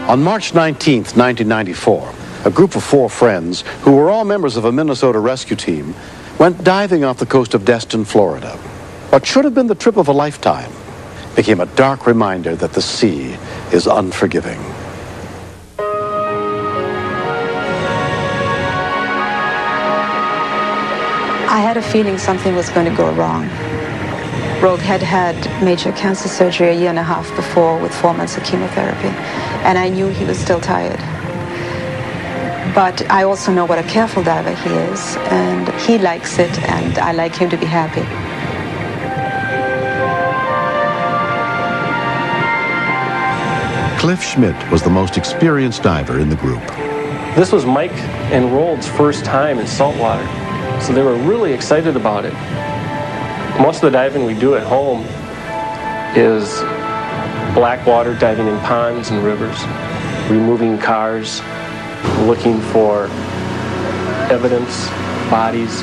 On March 19th, 1994, a group of 4 friends, who were all members of a Minnesota rescue team, went diving off the coast of Destin, Florida. What should have been the trip of a lifetime became a dark reminder that the sea is unforgiving. I had a feeling something was going to go wrong. Rogue had had major cancer surgery a year and a half before with 4 months of chemotherapy, and I knew he was still tired. But I also know what a careful diver he is, and he likes it, and I like him to be happy. Cliff Schmidt was the most experienced diver in the group. This was Mike and Rold's first time in saltwater, so they were really excited about it. Most of the diving we do at home is black water diving in ponds and rivers, removing cars, looking for evidence, bodies.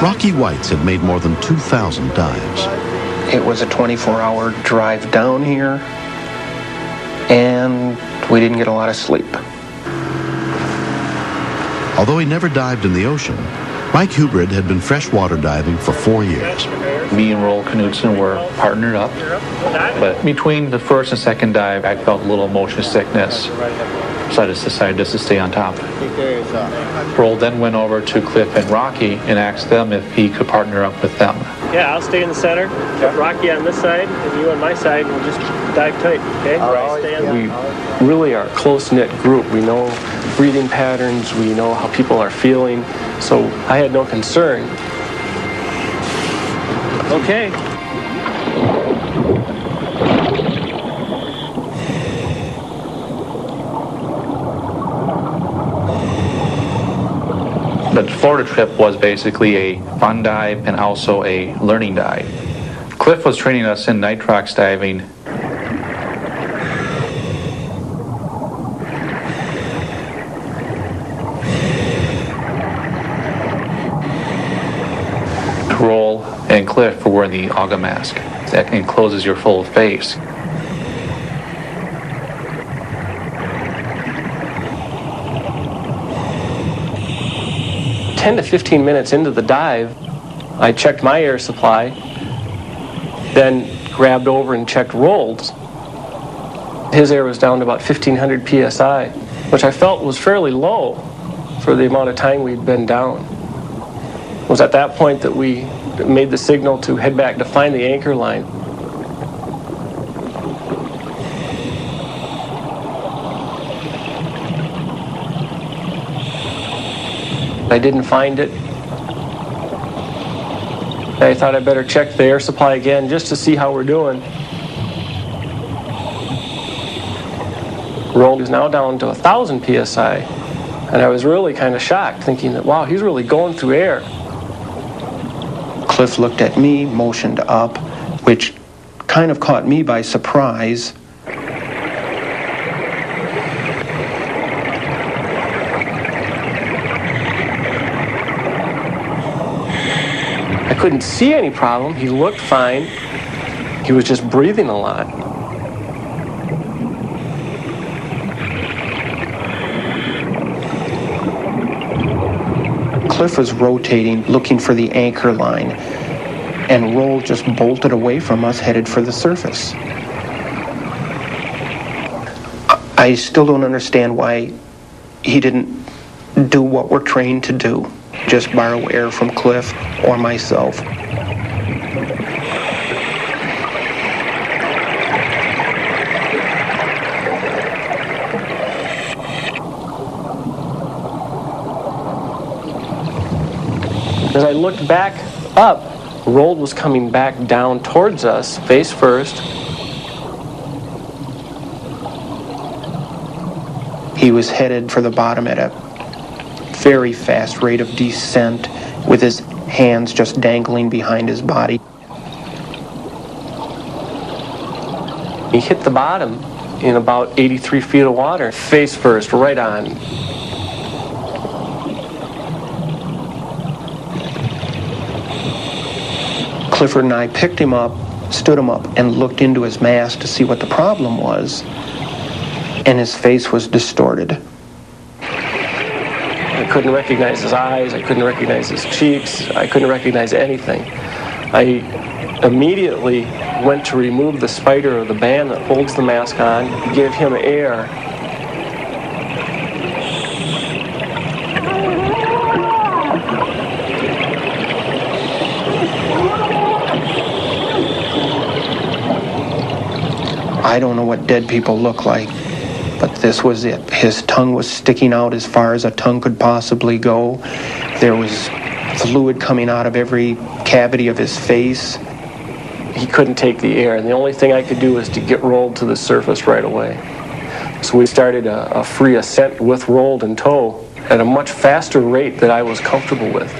Rocky Whites had made more than 2,000 dives. It was a 24-hour drive down here, and we didn't get a lot of sleep. Although he never dived in the ocean, Mike Hubrid had been freshwater diving for 4 years. Me and Roald Knudsen were partnered up, but between the first and second dive, I felt a little motion sickness, so I just decided just to stay on top. Roald then went over to Cliff and Rocky and asked them if he could partner up with them. Yeah, I'll stay in the center, Rocky on this side, and you on my side, and we'll just dive tight, okay? We really are a close-knit group. We know breathing patterns, we know how people are feeling, so I had no concern. Okay. The Florida trip was basically a fun dive and also a learning dive. Cliff was training us in nitrox diving. Roll and Cliff were wearing the Aga mask that encloses your full face. "10 to 15 minutes into the dive, I checked my air supply, then grabbed over and checked Rold's. His air was down to about 1,500 psi, which I felt was fairly low for the amount of time we'd been down. It was at that point that we made the signal to head back to find the anchor line. I didn't find it. I thought I'd better check the air supply again just to see how we're doing. Rold is now down to 1,000 psi, and I was really kind of shocked, thinking that, wow, he's really going through air. Cliff looked at me, motioned up, which kind of caught me by surprise. I couldn't see any problem. He looked fine. He was just breathing a lot. Cliff was rotating, looking for the anchor line, and Roald just bolted away from us, headed for the surface. I still don't understand why he didn't do what we're trained to do, just borrow air from Cliff or myself. As I looked back up, Rold was coming back down towards us, face first. He was headed for the bottom at a very fast rate of descent, with his hands just dangling behind his body. He hit the bottom in about 83 feet of water, face first, right on. Clifford and I picked him up, stood him up, and looked into his mask to see what the problem was. and his face was distorted. I couldn't recognize his eyes, I couldn't recognize his cheeks, I couldn't recognize anything. I immediately went to remove the spider or the band that holds the mask on, give him air. I don't know what dead people look like, but this was it. His tongue was sticking out as far as a tongue could possibly go. There was fluid coming out of every cavity of his face. He couldn't take the air, and the only thing I could do was to get Rolled to the surface right away. So we started a free ascent with Rolled in tow at a much faster rate that I was comfortable with.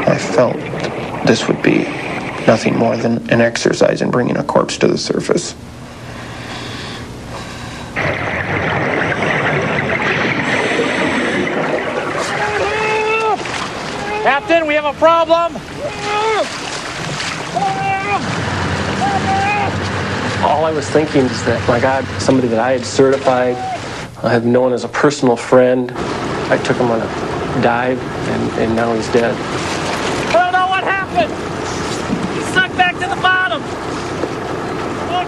I felt this would be nothing more than an exercise in bringing a corpse to the surface. Captain, we have a problem. All I was thinking is that, my God, somebody that I had certified, I have known as a personal friend, I took him on a dive, and now he's dead. I don't know what happened. He sucked back to the bottom.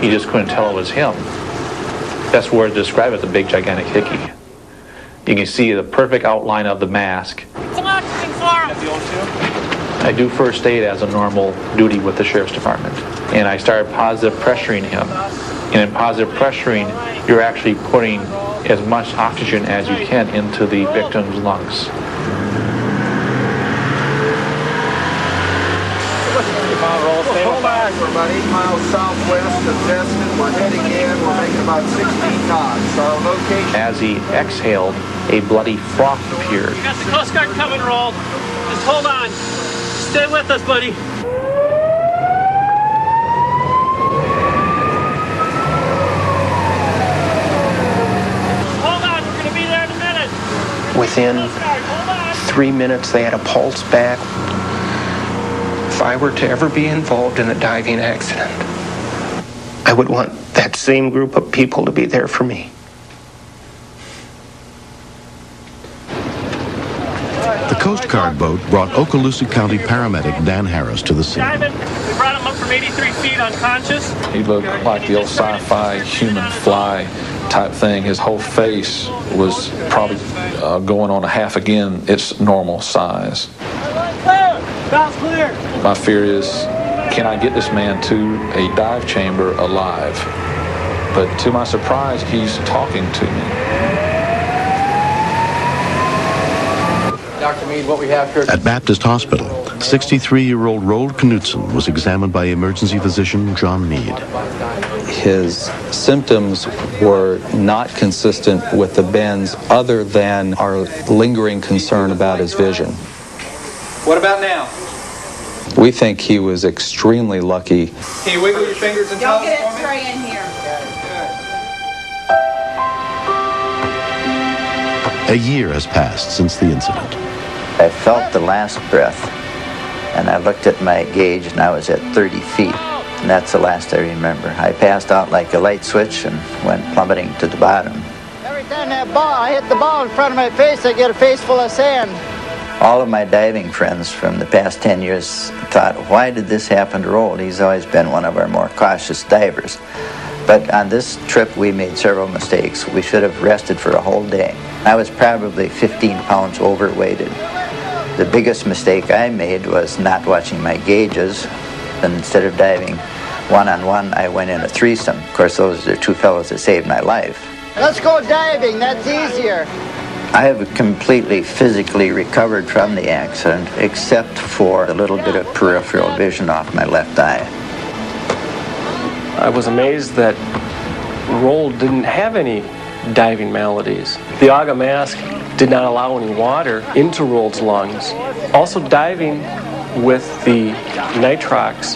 He just couldn't tell it was him. Best word to describe it, the big gigantic hickey. You can see the perfect outline of the mask. Some oxygen for him. I do first aid as a normal duty with the Sheriff's Department. And I started positive pressuring him. And in positive pressuring, you're actually putting as much oxygen as you can into the victim's lungs. Hold on, we're about 8 miles southwest of Destin. We're heading in. We're making about 16 knots. Our location. As he exhaled, a bloody froth appeared. We got the Coast Guard coming, Rolled. Just hold on. Stay with us, buddy. Hold on, we're going to be there in a minute. Within 3 minutes, they had a pulse back. If I were to ever be involved in a diving accident, I would want that same group of people to be there for me. The Coast Guard boat brought Okaloosa County paramedic Dan Harris to the scene. Diving. We brought him up from 83 feet unconscious. He looked like the old sci-fi human fly type thing. His whole face was probably going on a half again its normal size. Clear! Valve's clear! My fear is, can I get this man to a dive chamber alive? But to my surprise, he's talking to me. Dr. Meade, what we have here. At Baptist Hospital, 63-year-old Roald Knutson was examined by emergency physician John Meade. His symptoms were not consistent with the bends other than our lingering concern about his vision. What about now? We think he was extremely lucky. Can you wiggle your fingers and toes Don't get for it me? spray in here. A year has passed since the incident. I felt the last breath, and I looked at my gauge, and I was at 30 feet. And that's the last I remember. I passed out like a light switch and went plummeting to the bottom. Every time I hit the ball in front of my face, I get a face full of sand. All of my diving friends from the past 10 years thought, why did this happen to Roald? He's always been one of our more cautious divers. But on this trip, we made several mistakes. We should have rested for a whole day. I was probably 15 pounds overweighted. The biggest mistake I made was not watching my gauges. And instead of diving one-on-one, I went in a threesome. Of course, those are two fellows that saved my life. Let's go diving, that's easier. I have completely physically recovered from the accident, except for a little bit of peripheral vision off my left eye. I was amazed that Roald didn't have any diving maladies. The AGA mask did not allow any water into Roald's lungs. Also, diving with the nitrox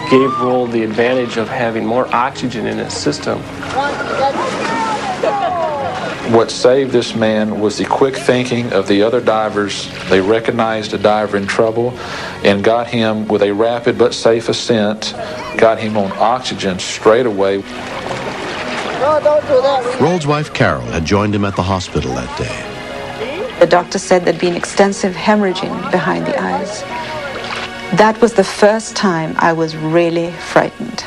gave Roald the advantage of having more oxygen in his system. What saved this man was the quick thinking of the other divers. They recognized a diver in trouble and got him with a rapid but safe ascent, got him on oxygen straight away. No, don't do that. Rold's wife Carol had joined him at the hospital that day. The doctor said there'd been extensive hemorrhaging behind the eyes. That was the first time I was really frightened,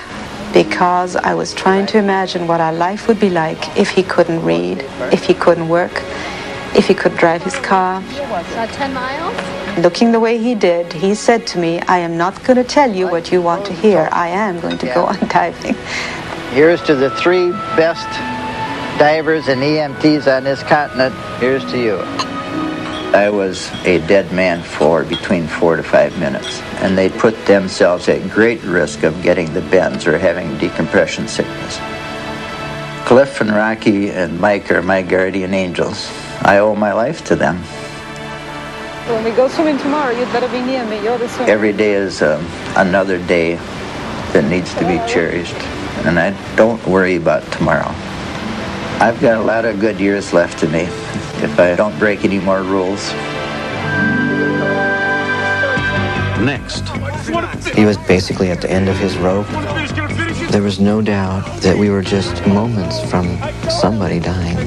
because I was trying to imagine what our life would be like if he couldn't read, if he couldn't work, if he could drive his car. 10 miles? Looking the way he did, he said to me, I am not going to tell you what you want to hear. I am going to go on diving. Here's to the 3 best divers and EMTs on this continent. Here's to you. I was a dead man for between 4 to 5 minutes, and they put themselves at great risk of getting the bends or having decompression sickness. Cliff and Rocky and Mike are my guardian angels. I owe my life to them. When we go swimming tomorrow, you'd better be near me. You're the swimmer. Every day is another day that needs to be cherished, and I don't worry about tomorrow. I've got a lot of good years left in me if I don't break any more rules. Next. He was basically at the end of his rope. There was no doubt that we were just moments from somebody dying.